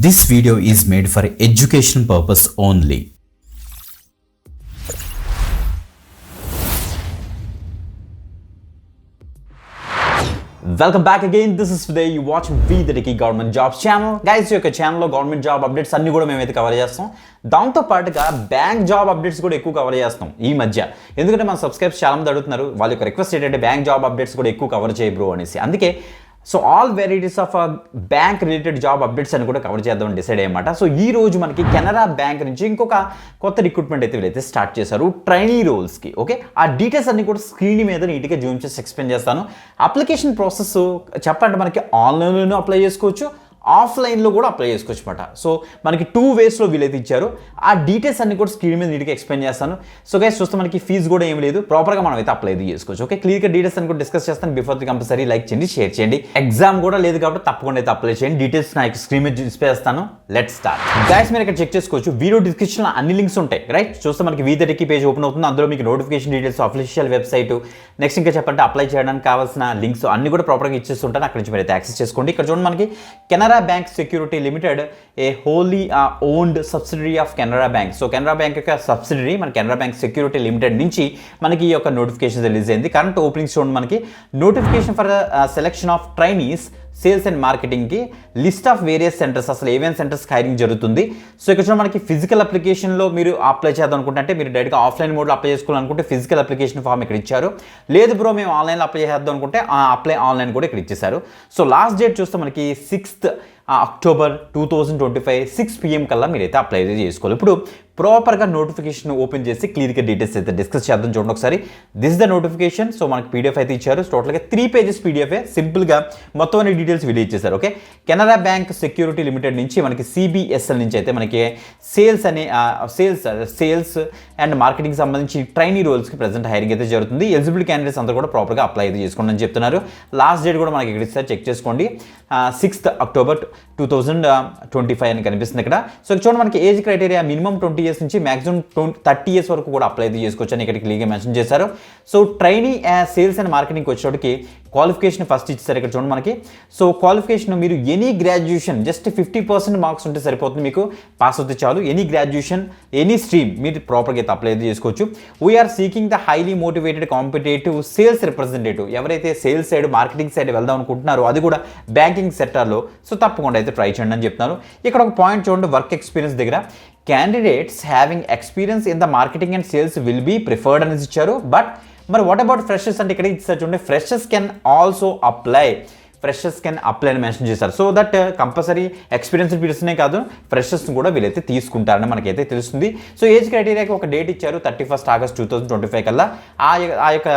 This video is made for education purpose only. Welcome back again. This is today you watching the Dicky Government Jobs channel. Guys, your channel లో government job updates అన్ని కూడా మేమైతే cover చేస్తాం. దాంతో పాటుగా bank job updates కూడా ఎక్కువ cover చేస్తాం ఈ మధ్య. ఎందుకంటే మన సబ్స్క్రైబర్స్ చాలా మంది అడుగుతున్నారు, వాళ్ళ యొక్క రిక్వెస్ట్ ఏంటంటే బ్యాంక్ జాబ్ అప్డేట్స్ కూడా ఎక్కువ కవర్ చేయ బ్రో అనేసి. అందుకే so all varieties of bank related job updates అని కూడా కవర్ చేద్దామని డిసైడ్ అయ్యమాట. సో ఈ రోజు మనకి కెనరా బ్యాంక్ నుంచి ఇంకొక కొత్త రిక్రూట్మెంట్ అయితే వీళ్ళైతే స్టార్ట్ చేశారు ట్రైనీ రోల్స్కి. ఓకే, ఆ డీటెయిల్స్ అన్ని కూడా స్క్రీన్ మీద నీట్గా జూమ్ చేసి ఎక్స్ప్లెయిన్ చేస్తాను. అప్లికేషన్ ప్రాసెస్ చెప్పాలంటే మనకి ఆన్లైన్లోనూ అప్లై చేసుకోవచ్చు, ఆఫ్లైన్లో కూడా అప్లై చేసుకోవచ్చు అనమాట. సో మనకి 2 వేస్లో వీలైతే ఇచ్చారు. ఆ డీటెయిల్స్ అన్ని కూడా స్క్రీన్ మీద నీట్గా ఎక్స్ప్లెయిన్ చేస్తాను. సో గైస్ చూస్తే మనకి ఫీజు కూడా ఏం లేదు, ప్రాపర్గా మనం అయితే అప్లై చేసుకోవచ్చు. ఓకే, క్లియర్గా డీటెయిల్స్ అని కూడా డిస్కస్ చేస్తాను. బిఫోర్ ది కంపల్సరీ లైక్ చేయండి, షేర్ చేయండి. ఎగ్జామ్ కూడా లేదు కాబట్టి తప్పకుండా అయితే అప్లై చేయండి. డీటెయిల్స్ నా స్క్రీన్ మీద డిస్ప్లే చేస్తాను. Let's start. గైస్ మీరు ఇక్కడ చెక్ చేసుకోవచ్చు, వీడియో డిస్క్రిప్షన్లో అన్ని లింక్స్ ఉంటాయి. రైట్, చూస్తే మనకి V30 పేజ్ ఓపెన్ అవుతుంది. అందులో మీకు notification details, official website, next ఇంకా చెప్పంటే అప్లై చేయడానికి కావాల్సిన లింక్స్ అన్ని కూడా ప్రాపర్గా ఇచ్చేస్తుంటాను. అక్కడ నుంచి మీరు అయితే యాక్సెస్ చేసుకోండి. ఇక్కడ చూడండి మనకి Canara bank security limited a wholly owned subsidiary of Canara bank. So Canara bank యొక్క సబ్సిడరీ మన కెనరా బ్యాంక్ సెక్యూరిటీ లిమిటెడ్ నుంచి మనకి ఈ యొక్క నోటిఫికేషన్ రిలీజ్ అయింది. కరెంట్ ఓపెనింగ్స్ చూడండి మనకి notification for selection of trainees sales and మార్కెటింగ్కి లిస్ట్ ఆఫ్ వేరియస్ సెంటర్స్, అసలు ఏమేమి సెంటర్స్ హైరింగ్ జరుగుతుంది. సో ఇక్కడ చూడండి మనకి ఫిజికల్ అప్లికేషన్లో మీరు అప్లై చేద్దాం అనుకుంటే, అంటే మీరు డైరెక్ట్గా ఆఫ్లైన్ మోడ్లో అప్లై చేసుకోవాలనుకుంటే ఫిజికల్ అప్లికేషన్ ఫామ్ ఇక్కడ ఇచ్చారు. లేదు బ్రో మేము ఆన్లైన్లో అప్లై చేద్దాం అనుకుంటే అప్లై ఆన్లైన్ కూడా ఇక్కడ ఇచ్చేసారు. సో లాస్ట్ డేట్ చూస్తే మనకి 6th October 2025 6 PM కల్లా మీరైతే అప్లై చేసుకోవాలి. ఇప్పుడు ప్రాపర్గా నోటిఫికేషన్ ఓపెన్ చేసి క్లియర్గా డీటెయిల్స్ అయితే డిస్కస్ చేద్దాం. చూడండి ఒకసారి, దిస్ ద నోటిఫికేషన్. సో మనకి PDF అయితే ఇచ్చారు. టోటల్గా 3 pages PDF. సింపుల్గా మొత్తం అన్ని డీటెయిల్స్ వీడియో ఇచ్చేసారు. Okay, Canara bank security limited నుంచి మనకి CBSL నుంచి అయితే మనకి సేల్స్ అండ్ మార్కెటింగ్ సంబంధించి ట్రైనీ రోల్స్కి ప్రజెంట్ హైరింగ్ అయితే జరుగుతుంది. ఎలిజిబుల్ క్యాండిడేట్స్ అందరూ కూడా ప్రాపర్గా అప్లై అయితే చేసుకోండి అని చెప్తున్నారు. లాస్ట్ డేట్ కూడా మనకి ఇక్కడ ఇస్తారు, చెక్ చేసుకోండి. 6th October 2025 అని కనిపిస్తుంది ఇక్కడ. సో చూడండి మనకి ఏజ్ క్రైటీరియా మినిమం 20 years నుంచి మాక్సిమం 30 years వరకు కూడా అప్లై చేసుకోవచ్చు అని ఇక్కడ క్లియర్గా మెన్షన్ చేశారు. సో ట్రైనీ సేల్స్ అండ్ మార్కెటింగ్కి వచ్చేటికి క్వాలిఫికేషన్ ఫస్ట్ ఇచ్చారు. ఇక్కడ చూడండి మనకి, సో క్వాలిఫికేషన్ మీరు ఎనీ గ్రాడ్యుయేషన్ జస్ట్ 50% మార్క్స్ ఉంటే సరిపోతుంది, మీకు పాస్ అవుతే చాలు. ఎనీ గ్రాడ్యుయేషన్, ఎనీ స్ట్రీమ్ మీరు ప్రాపర్గా అయితే అప్లై చేసుకోవచ్చు. We're seeking the highly motivated competitive sales representative. ఎవరైతే సేల్స్ సైడ్, మార్కెటింగ్ సైడ్ వెళ్దాం అనుకుంటున్నారో, అది కూడా బ్యాంకింగ్ సెక్టార్లో, సో తప్పకుండా అయితే ట్రై చేయండి అని చెప్తున్నారు. ఇక్కడ ఒక పాయింట్ చూడండి, వర్క్ ఎక్స్పీరియన్స్ దగ్గర candidates having experience in the marketing and sales will be preferred అని ఇచ్చారు. బట్ మరి వాట్ అబౌట్ ఫ్రెషర్స్ అంటే ఇక్కడ ఇచ్చారు చూడండి, ఫ్రెషర్స్ కెన్ ఆల్సో అప్లై అని మెన్షన్ చేశారు. సో దట్ కంపల్సరీ ఎక్స్పీరియన్స్డ్ పీరియడ్స్నే కాదు, ఫ్రెషర్స్ని కూడా వీళ్ళైతే తీసుకుంటారని మనకైతే తెలుస్తుంది. సో ఏజ్ క్రైటీరియాకి ఒక డేట్ ఇచ్చారు, 31st August 2025 కల్లా. ఆ యొక్క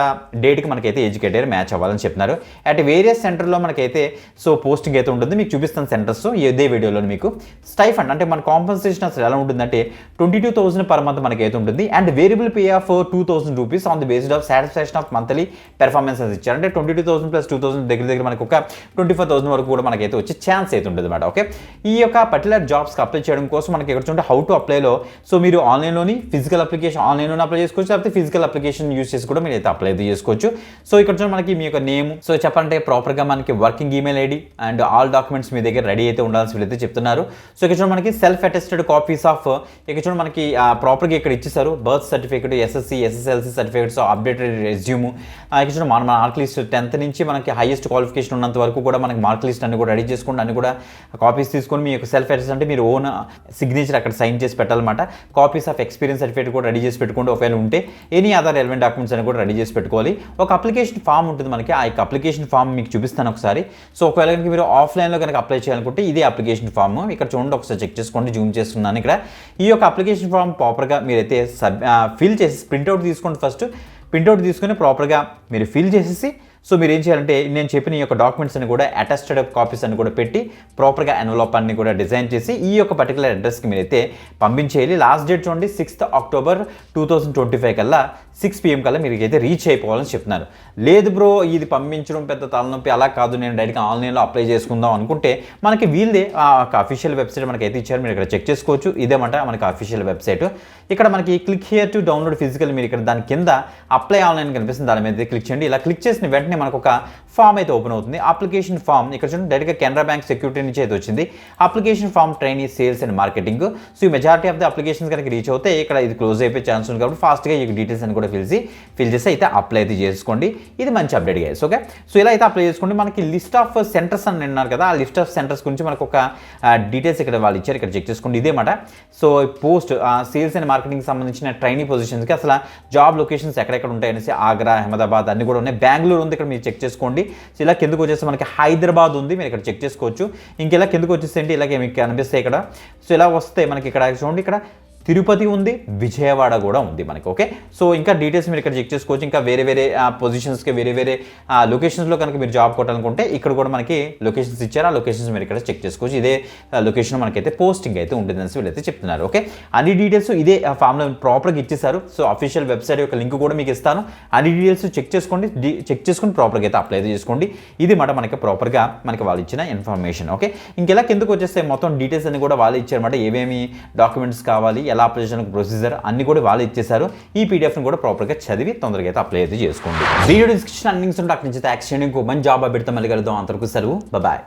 డేట్కి మనకైతే ఏజ్ క్రైటీరియా మ్యాచ్ అవ్వాలని చెప్తున్నారు. అట్ వేరియస్ సెంటర్లో మనకైతే సో పోస్టింగ్ అయితే ఉంటుంది, మీకు చూపిస్తాను సెంటర్స్ ఇదే వీడియోలో. మీకు స్టైఫండ్ అంటే మన కాంపన్సేషన్ అసలు ఎలా ఉంటుందంటే 22,000 per month మనకైతే ఉంటుంది. And variable pay of 2,000 rupees on the based of satisfaction of monthly performances ఇచ్చారు. అంటే 22,000 + 2,000 దగ్గర మనకు ఒక 24,000 వరకు కూడా మనకైతే వచ్చే ఛాన్స్ అయితే ఉంటుంది అనమాట. ఓకే, ఈ యొక్క పర్టికులర్ జాబ్స్కి అప్లై చేయడం కోసం మనకి ఇక్కడ చూడండి హౌ టు అప్లైలో, సో మీరు ఆన్లైన్లోని ఫిజికల్ అప్లికేషన్ ఆన్లైన్లోనే అప్లై చేసుకోవచ్చు, లేకపోతే ఫిజికల్ అప్లికేషన్ యూస్ చేసి కూడా మీరు అయితే అప్లై అయితే చేసుకోవచ్చు. సో ఇక్కడ చూడండి మనకి మీ యొక్క నేమ్, సో చెప్పాలంటే ప్రాపర్గా మనకి working email ID and all documents మీ దగ్గర రెడీ అయితే ఉండాల్సి వీళ్ళైతే చెప్తున్నారు. సో ఇక్కడ చూడండి మనకి సెల్ఫ్ అటెస్టెడ్ కాపీస్ ఆఫ్, ఇక్కడ చూడండి మనకి ప్రాపర్గా ఇక్కడ ఇచ్చేసారు birth certificate, SSC SSLC certificates, updated resume. ఇక్కడ చూడండి మన మార్క్ లిస్ట్ 10th నుంచి మనకి హైయెస్ట్ క్వాలిఫికేషన్ ఉన్నంత వరకు కూడా మనకి మార్క్ లిస్ట్ అన్ని కూడా రెడీ చేసుకోండి. అన్ని కూడా కాపీస్ తీసుకొని మీ యొక్క సెల్ఫ్ అటెస్ట్ అంటే మీరు ఓన్ సిగ్నేచర్ అక్కడ సైన్ చేసి పెట్టాలన్నమాట. కాపీస్ ఆఫ్ ఎక్స్పీరియన్స్ సర్టిఫికేట్ కూడా రెడీ చేసి పెట్టుకోండి. ఒకవేళ ఉంటే ఎనీ అదర్ రెలవెంట్ డాక్యుమెంట్స్ అని కూడా రెడీ చేసి పెట్టుకోవాలి. ఒక అప్లికేషన్ ఫామ్ ఉంటుంది మనకి, ఆ యొక్క అప్లికేషన్ ఫామ్ మీకు చూపిస్తాను ఒకసారి. సో ఒకవేళ కనుక మీరు ఆఫ్లైన్లో కనుక అప్లై చేయాలనుకుంటే ఇదే అప్లికేషన్ ఫామ్ ఇక్కడ చూడండి, ఒకసారి చెక్ చేసుకోండి, జూమ్ చేస్తున్నాను ఇక్కడ. ఈ యొక్క అప్లికేషన్ ఫామ్ ప్రాపర్గా మీరైతే ఫిల్ చేసి ప్రింట్అవుట్ తీసుకోండి. ఫస్ట్ ప్రింట్అవుట్ తీసుకొని ప్రాపర్గా మీరు ఫిల్ చేసేసి, సో మీరు ఏం చేయాలంటే నేను చెప్పిన ఈ యొక్క డాక్యుమెంట్స్ అని కూడా అటెస్టెడ్ కాపీస్ అని కూడా పెట్టి ప్రాపర్గా ఎన్వలప్ అన్ని కూడా డిజైన్ చేసి ఈ యొక్క పర్టికులర్ అడ్రస్కి మీరైతే పంపించేయాలి. లాస్ట్ డేట్ చూడండి 6th October 2025 కల్లా 6 PM కల్లా మీరు అయితే రీచ్ అయిపోవాలని చెప్తున్నారు. లేదు బ్రో ఇది పంపించడం పెద్ద తలనొప్పి, అలా కాదు నేను డైరెక్ట్గా ఆన్లైన్లో అప్లై చేసుకుందాం అనుకుంటే మనకి వీళ్ళే ఒక అఫీషియల్ వెబ్సైట్ మనకి అయితే ఇచ్చారు, మీరు ఇక్కడ చెక్ చేసుకోవచ్చు. ఇదేమంట మనకి అఫీషియల్ వెబ్సైట్. ఇక్కడ మనకి click here to download physical, మీరు ఇక్కడ దాని కింద అప్లై ఆన్లైన్ కనిపిస్తుంది, దాని మీద క్లిక్ చేయండి. ఇలా క్లిక్ చేసిన వెంటనే మనకు ఒక ఫామ్ అయితే ఓపెన్ అవుతుంది. అప్లికేషన్ ఫామ్ ఇక్కడ చూడండి డైరెక్ట్గా కెనరా బ్యాంక్ సెక్యూరిటీ నుంచి అయితే వచ్చింది. Application form trainee sales and marketing. So ఈ మెజారిటీ ఆఫ్ ద అప్లికేషన్స్ కనుక రీచ్ అవుతే ఇక్కడ ఇది క్లోజ్ అయిపోయే ఛాన్స్ ఉంది కాబట్టి ఫాస్ట్గా ఈ డీటెయిల్స్ అని కూడా ఫిల్ చేసి అయితే అప్లై అయితే చేసుకోండి. ఇది మంచి అప్డేట్ గైస్. ఓకే, సో ఇలా అయితే అప్లై చేసుకోండి. మనకి లిస్ట్ ఆఫ్ సెంటర్స్ అని అన్నారు కదా, ఆ లిస్ట్ ఆఫ్ సెంటర్స్ గురించి మనకు ఒక డీటెయిల్స్ ఇక్కడ వాళ్ళు ఇచ్చారు, ఇక్కడ చెక్ చేసుకోండి. ఇదేమాట so post sales and marketing సంబంధించిన ట్రైనింగ్ పొజిషన్స్కి అసలు జాబ్ లొకేషన్స్ ఎక్కడెక్కడ ఉంటాయనేసి ఆగ్రా, అహ్మదాబాద్ అన్ని కూడా ఉన్నాయి. బెంగళూరు ఉంది, ఇక్కడ మీరు చెక్ చేసుకోండి. సో ఇలా కిందకు వచ్చేసి మనకి హైదరాబాద్ ఉంది, మీరు ఇక్కడ చెక్ చేసుకోవచ్చు. ఇంకెలా కిందకు వచ్చేసి ఏంటి ఇలాగే మీకు కనిపిస్తాయి ఇక్కడ. సో ఇలా వస్తే మనకి ఇక్కడ చూడండి, ఇక్కడ తిరుపతి ఉంది, విజయవాడ కూడా ఉంది మనకి. ఓకే, సో ఇంకా డీటెయిల్స్ మీరు ఇక్కడ చెక్ చేసుకోవచ్చు. ఇంకా వేరే వేరే పొజిషన్స్కి వేరే లొకేషన్స్లో కనుక మీరు జాబ్ కొట్టాలనుకుంటే ఇక్కడ కూడా మనకి లొకేషన్స్ ఇచ్చారు. ఆ లొకేషన్స్ మీరు ఇక్కడ చెక్ చేసుకోవచ్చు. ఇదే లొకేషన్ మనకైతే పోస్టింగ్ అయితే ఉంటుందని వీళ్ళైతే చెప్తున్నారు. ఓకే, అన్ని డీటెయిల్స్ ఇదే ఫామ్లో ప్రాపర్గా ఇచ్చేసారు. సో అఫీషియల్ వెబ్సైట్ యొక్క లింక్ కూడా మీకు ఇస్తాను. అన్ని డీటెయిల్స్ చెక్ చేసుకొని ప్రాపర్గా అయితే అప్లై చేసుకోండి. ఇది మాట మనకి ప్రాపర్గా మనకి వాళ్ళు ఇచ్చిన ఇన్ఫర్మేషన్. ఓకే, ఇంకెలా కిందకు వచ్చేస్తే మొత్తం డీటెయిల్స్ అన్ని కూడా వాళ్ళు ఇచ్చారన్నమాట. ఏమేమి డాక్యుమెంట్స్ కావాలి, ఎలా అప్లై చేయడానికి ప్రొసీజర్ అన్ని కూడా వాళ్ళు ఇచ్చేసారు. ఈ పీడిఎఫ్ని కూడా ప్రాపర్గా చదివి తొందరగా అయితే అప్లై అయితే చేసుకోండి. వీడియో డిస్క్రిప్షన్ అన్ని అక్కడి నుంచి యాక్స్ చేయండి. ఇంకో మంచి జాబ్ పెడతాం, మళ్ళీ కలుద్దాం. అంతవరకు సెలవు, బాయ్.